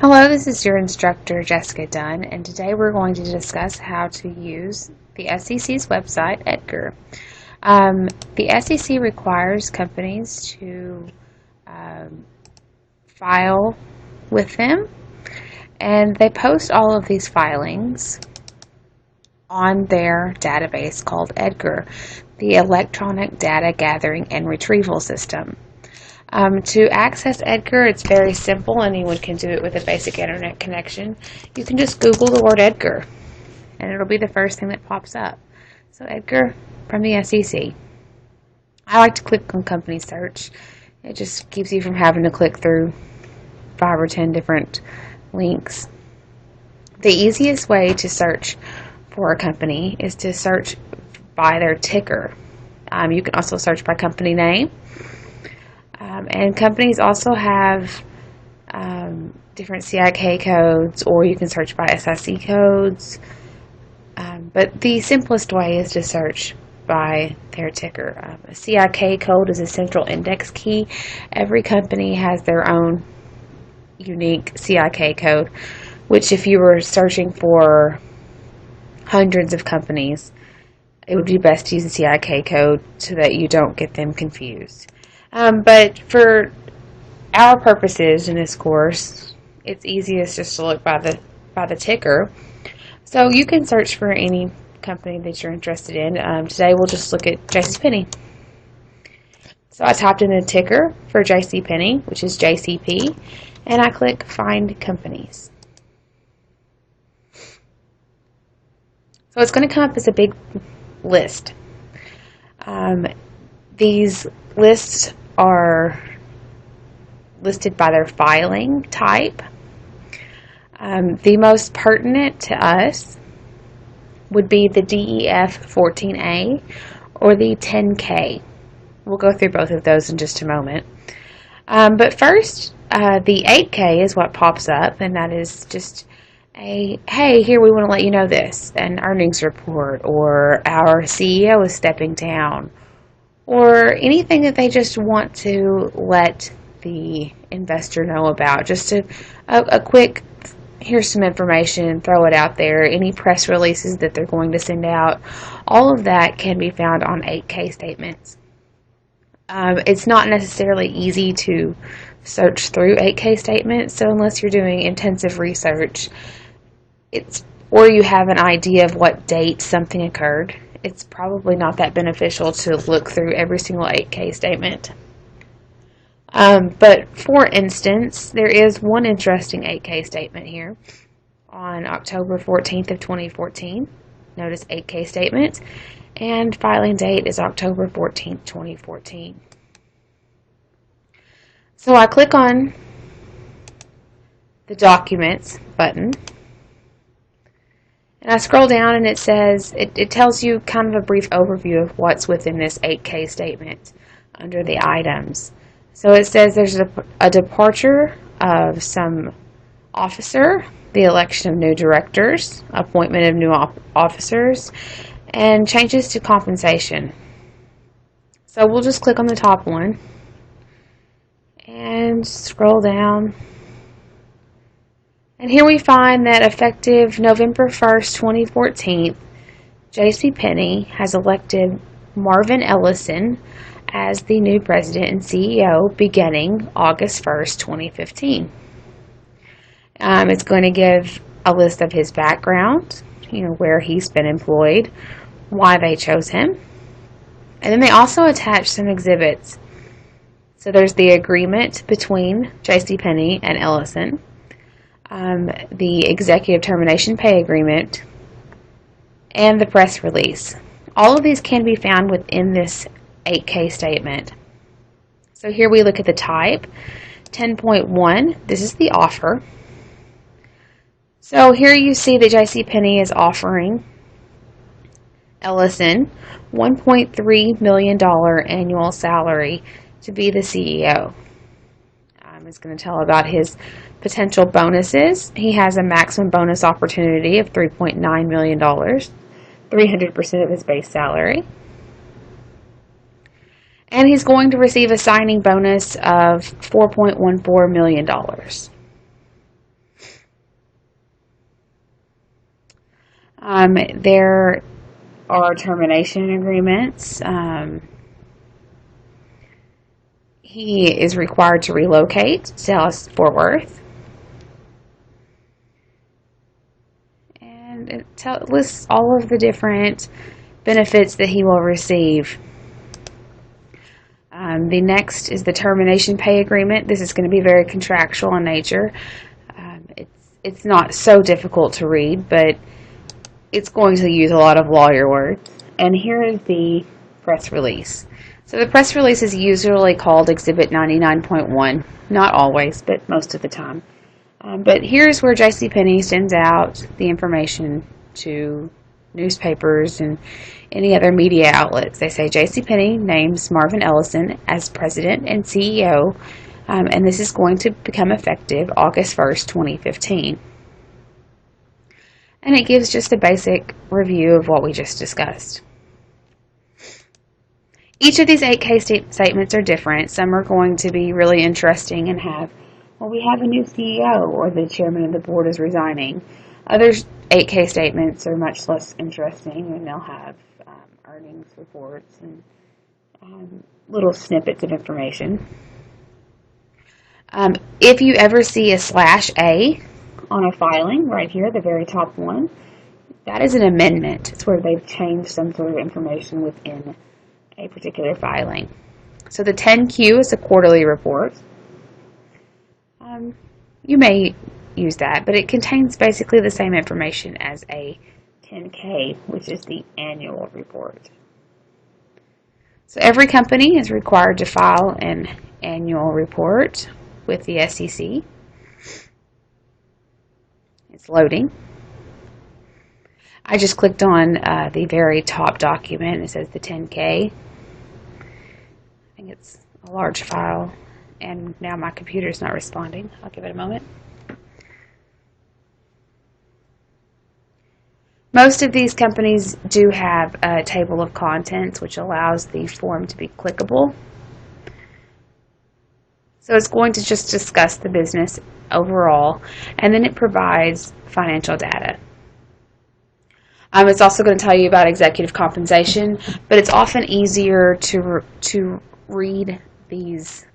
Hello, this is your instructor, Jessica Dunn, and today we're going to discuss how to use the SEC's website, Edgar. The SEC requires companies to file with them, and they post all of these filings on their database called Edgar, the Electronic Data Gathering and Retrieval System. To access Edgar, it's very simple. Anyone can do it with a basic internet connection. You can just Google the word Edgar, and it'll be the first thing that pops up. So Edgar from the SEC. I like to click on company search. It just keeps you from having to click through 5 or 10 different links. The easiest way to search for a company is to search by their ticker. You can also search by company name. And companies also have different CIK codes, or you can search by SIC codes. But the simplest way is to search by their ticker. A CIK code is a central index key. Every company has their own unique CIK code, which if you were searching for hundreds of companies, it would be best to use the CIK code so that you don't get them confused. But for our purposes in this course, it's easiest just to look by the ticker. So you can search for any company that you're interested in. Today we'll just look at JCPenney. So I typed in the ticker for JCPenney, which is JCP, and I click Find Companies. So it's going to come up as a big list. These lists are listed by their filing type. The most pertinent to us would be the DEF 14A or the 10K. We'll go through both of those in just a moment. But first, the 8K is what pops up, and that is just hey, here we want to let you know this, an earnings report, or our CEO is stepping down, or anything that they just want to let the investor know about. Just a quick, here's some information, throw it out there. Any press releases that they're going to send out, all of that can be found on 8K statements. It's not necessarily easy to search through 8K statements, so unless you're doing intensive research, or you have an idea of what date something occurred, it's probably not that beneficial to look through every single 8K statement. But for instance, there is one interesting 8K statement here on October 14th of 2014. Notice 8K statement, and filing date is October 14th, 2014. So I click on the Documents button, and I scroll down, and it says, it tells you kind of a brief overview of what's within this 8K statement under the items. So it says there's a departure of some officer, the election of new directors, appointment of new officers, and changes to compensation. So we'll just click on the top one and scroll down. And here we find that effective November 1st, 2014, JCPenney has elected Marvin Ellison as the new president and CEO beginning August 1st, 2015. It's going to give a list of his background, where he's been employed, why they chose him. And then they also attach some exhibits. So there's the agreement between JCPenney and Ellison, the executive termination pay agreement, and the press release. All of these can be found within this 8K statement. So here we look at the type. 10.1, this is the offer. So here you see that JCPenney is offering Ellison $1.3 million annual salary to be the CEO. It's going to tell about his potential bonuses. He has a maximum bonus opportunity of $3.9 million, 300% of his base salary. And he's going to receive a signing bonus of $4.14 million. There are termination agreements. He is required to relocate to Dallas-Fort Worth. And it lists all of the different benefits that he will receive. The next is the termination pay agreement. This is going to be very contractual in nature. It's not so difficult to read, but it's going to use a lot of lawyer words. And here is the press release. So the press release is usually called Exhibit 99.1. Not always, but most of the time. But here's where JCPenney sends out the information to newspapers and any other media outlets. They say JCPenney names Marvin Ellison as president and CEO, and this is going to become effective August 1st, 2015. And it gives just a basic review of what we just discussed. Each of these 8K statements are different. Some are going to be really interesting and have, well, we have a new CEO, or the chairman of the board is resigning. Other 8K statements are much less interesting, and they'll have earnings reports and little snippets of information. If you ever see a /A on a filing, right here, the very top one, that is an amendment. It's where they've changed some sort of information within a particular filing. So the 10Q is a quarterly report. You may use that, but it contains basically the same information as a 10K, which is the annual report. So every company is required to file an annual report with the SEC. It's loading. I just clicked on the very top document. It says the 10K. I think it's a large file, and now my computer's not responding. I'll give it a moment. Most of these companies do have a table of contents, which allows the form to be clickable. So it's going to just discuss the business overall, and then it provides financial data. It's also going to tell you about executive compensation, but it's often easier to read this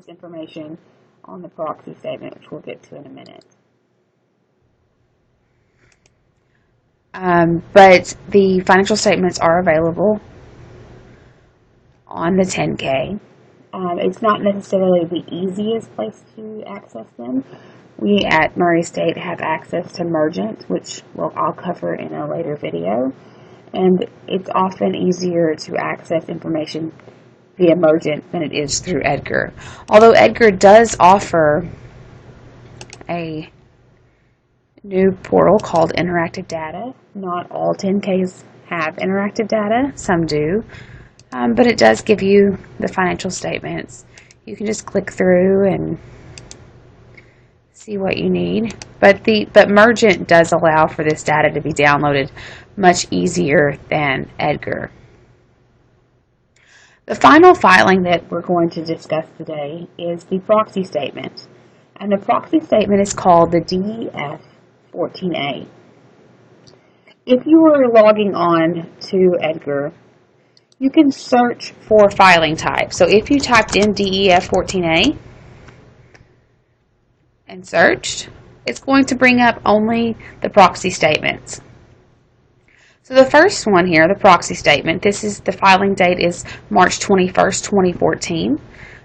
information on the proxy statement, which we'll get to in a minute. But the financial statements are available on the 10K. It's not necessarily the easiest place to access them. We at Murray State have access to Mergent, which I'll cover in a later video. And it's often easier to access information via Mergent than it is through Edgar. Although Edgar does offer a new portal called Interactive Data. Not all 10Ks have interactive data. Some do. But it does give you the financial statements. You can just click through and see what you need. But Mergent does allow for this data to be downloaded much easier than Edgar. The final filing that we're going to discuss today is the proxy statement. And the proxy statement is called the DEF 14A. If you are logging on to Edgar, you can search for filing type. So if you typed in DEF 14A and searched, it's going to bring up only the proxy statements. So the first one here, the proxy statement, the filing date is March 21st, 2014.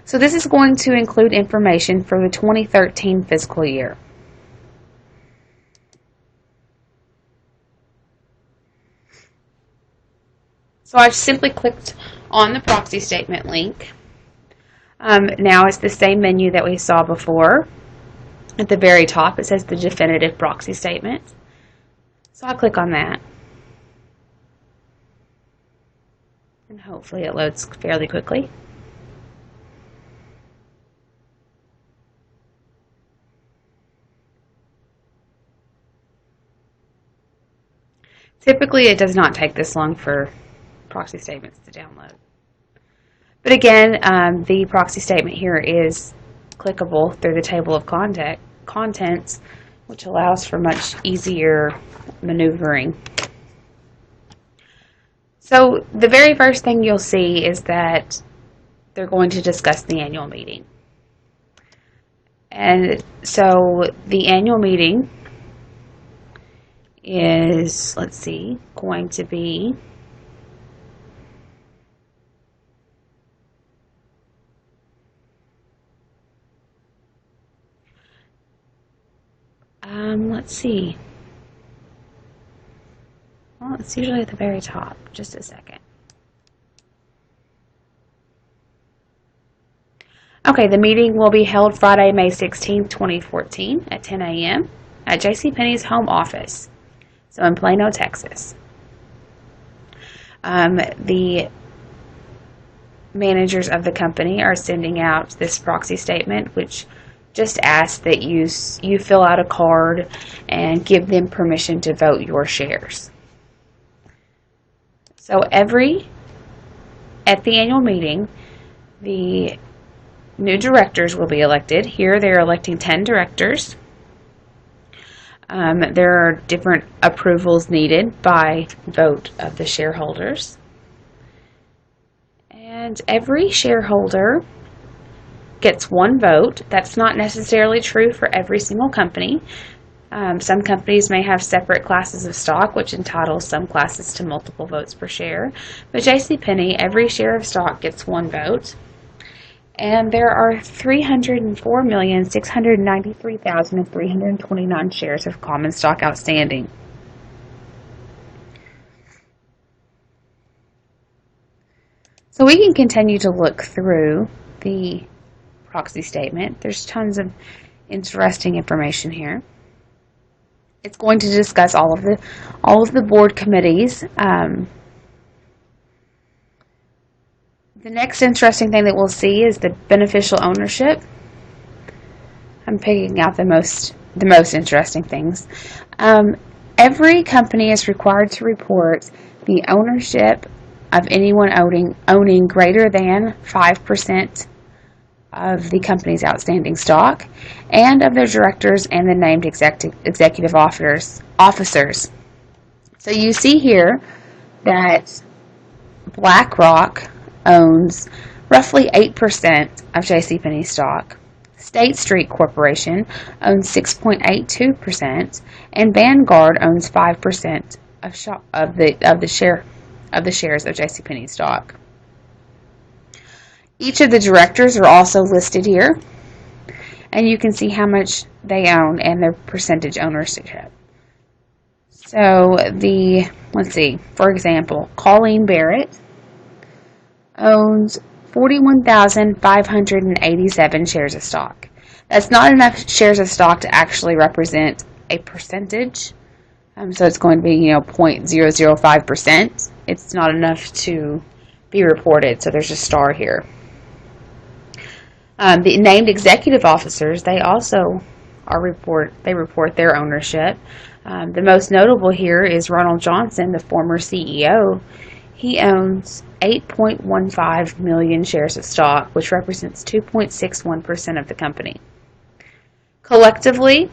So this is going to include information for the 2013 fiscal year. So I've simply clicked on the proxy statement link. Now it's the same menu that we saw before. At the very top it says the definitive proxy statement. So I'll click on that. And hopefully it loads fairly quickly. Typically it does not take this long for proxy statements to download. But again, the proxy statement here is clickable through the table of contents which allows for much easier maneuvering. So the very first thing you'll see is that they're going to discuss the annual meeting. And so the annual meeting is, let's see, going to be let's see. Well, it's usually at the very top. Just a second. Okay, the meeting will be held Friday, May 16th, 2014 at 10 a.m. at JCPenney's home office, so in Plano, Texas. The managers of the company are sending out this proxy statement, which just asks that you fill out a card and give them permission to vote your shares. So at the annual meeting, the new directors will be elected. Here they're electing 10 directors. There are different approvals needed by vote of the shareholders. And every shareholder gets one vote. That's not necessarily true for every single company. Some companies may have separate classes of stock, which entitles some classes to multiple votes per share. But JCPenney, every share of stock gets one vote. And there are 304,693,329 shares of common stock outstanding. So we can continue to look through the proxy statement. There's tons of interesting information here. It's going to discuss all of the board committees. The next interesting thing that we'll see is the beneficial ownership. I'm picking out the most interesting things. Every company is required to report the ownership of anyone owning greater than 5% of the company's outstanding stock, and of their directors and the named executive officers. So you see here that BlackRock owns roughly 8% of JCPenney stock. State Street Corporation owns 6.82%, and Vanguard owns 5% of the shares of JCPenney stock. Each of the directors are also listed here, and you can see how much they own and their percentage ownership. So let's see, for example, Colleen Barrett owns 41,587 shares of stock. That's not enough shares of stock to actually represent a percentage. So it's going to be 0.005%. It's not enough to be reported, so there's a star here. The named executive officers, they also report their ownership. The most notable here is Ronald Johnson, the former CEO. He owns 8.15 million shares of stock, which represents 2.61% of the company. Collectively,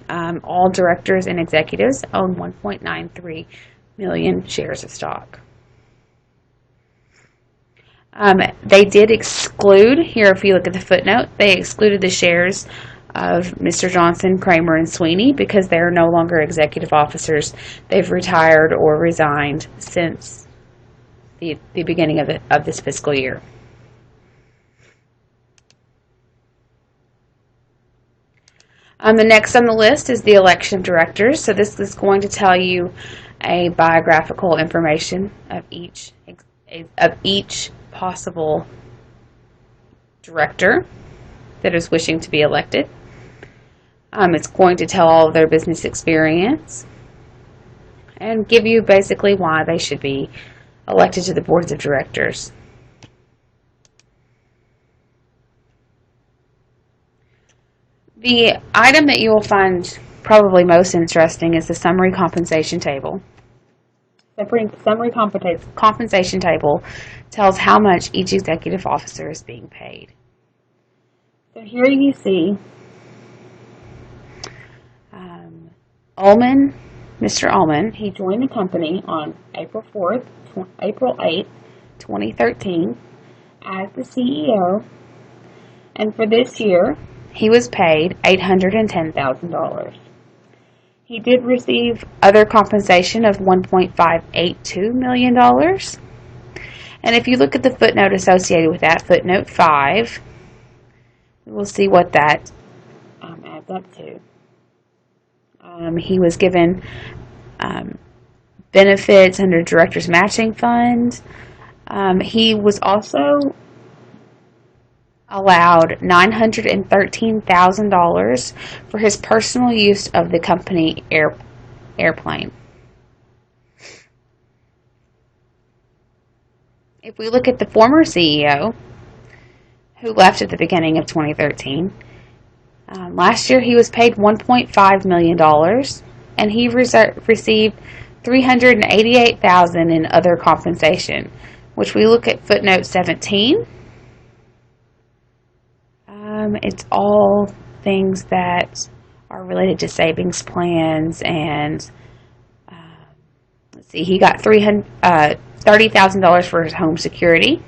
all directors and executives own 1.93 million shares of stock. They did exclude, here if you look at the footnote, they excluded the shares of Mr. Johnson, Kramer, and Sweeney because they are no longer executive officers. They've retired or resigned since the beginning of this fiscal year. The next on the list is the election of directors. So this is going to tell you a biographical information of each possible director that is wishing to be elected. It's going to tell all of their business experience and give you basically why they should be elected to the boards of directors. The item that you will find probably most interesting is the summary compensation table. The summary compensation table tells how much each executive officer is being paid. So here you see Mr. Ullman, he joined the company on April 8th, 2013 as the CEO, and for this year, he was paid $810,000. He did receive other compensation of $1.582 million. And if you look at the footnote associated with that, footnote 5, we'll see what that adds up to. He was given benefits under Director's Matching Fund. He was also allowed $913,000 for his personal use of the company airplane. If we look at the former CEO, who left at the beginning of 2013, last year he was paid $1.5 million, and he received $388,000 in other compensation, which we look at footnote 17. It's all things that are related to savings plans, and let's see, he got $30,000 for his home security.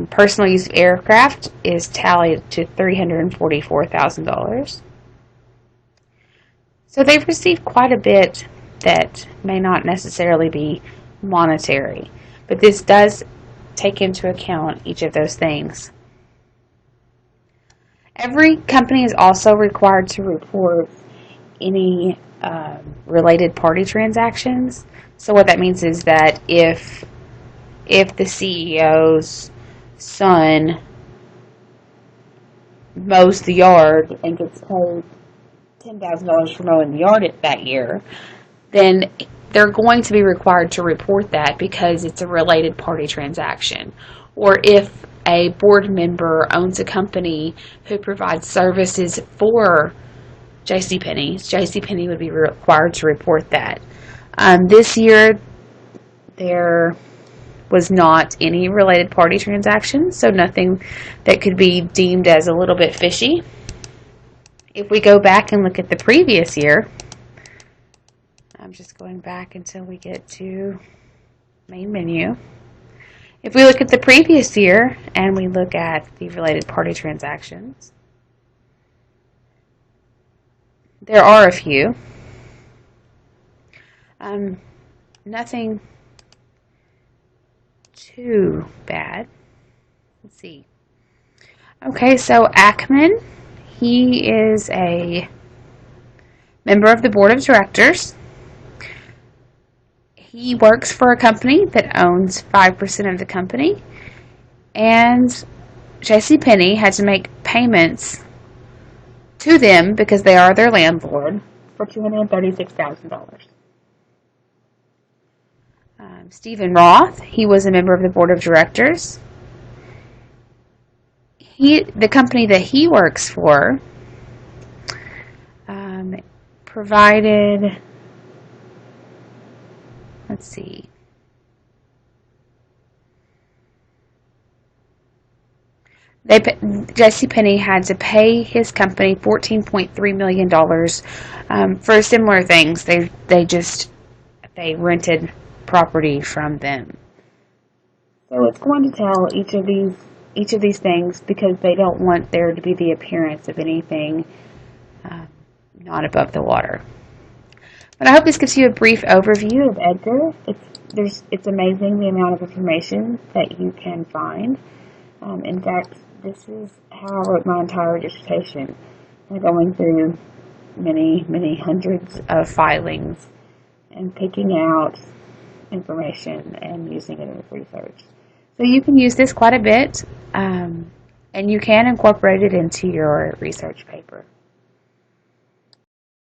Personal use of aircraft is tallied to $344,000. So they've received quite a bit that may not necessarily be monetary, but this does take into account each of those things. Every company is also required to report any related party transactions. So what that means is that if the CEO's son mows the yard and gets paid $10,000 for mowing the yard that year, then they're going to be required to report that because it's a related party transaction. Or if a board member owns a company who provides services for JCPenney would be required to report that. This year, there was not any related party transactions, so nothing that could be deemed as a little bit fishy. If we go back and look at the previous year, I'm just going back until we get to main menu. If we look at the previous year and we look at the related party transactions, there are a few. Nothing too bad. Let's see. Okay, so Ackman, he is a member of the board of directors. He works for a company that owns 5% of the company, and JCPenney had to make payments to them because they are their landlord for $236,000. Stephen Roth, he was a member of the board of directors. The company that he works for provided, let's see, JCPenney had to pay his company $14.3 million for similar things. They rented property from them. So it's going to tell each of these things because they don't want there to be the appearance of anything not above the water. But I hope this gives you a brief overview of Edgar. It's amazing the amount of information that you can find. In fact, this is how I wrote my entire dissertation, going through many hundreds of filings and picking out information and using it in research. So you can use this quite a bit, and you can incorporate it into your research paper.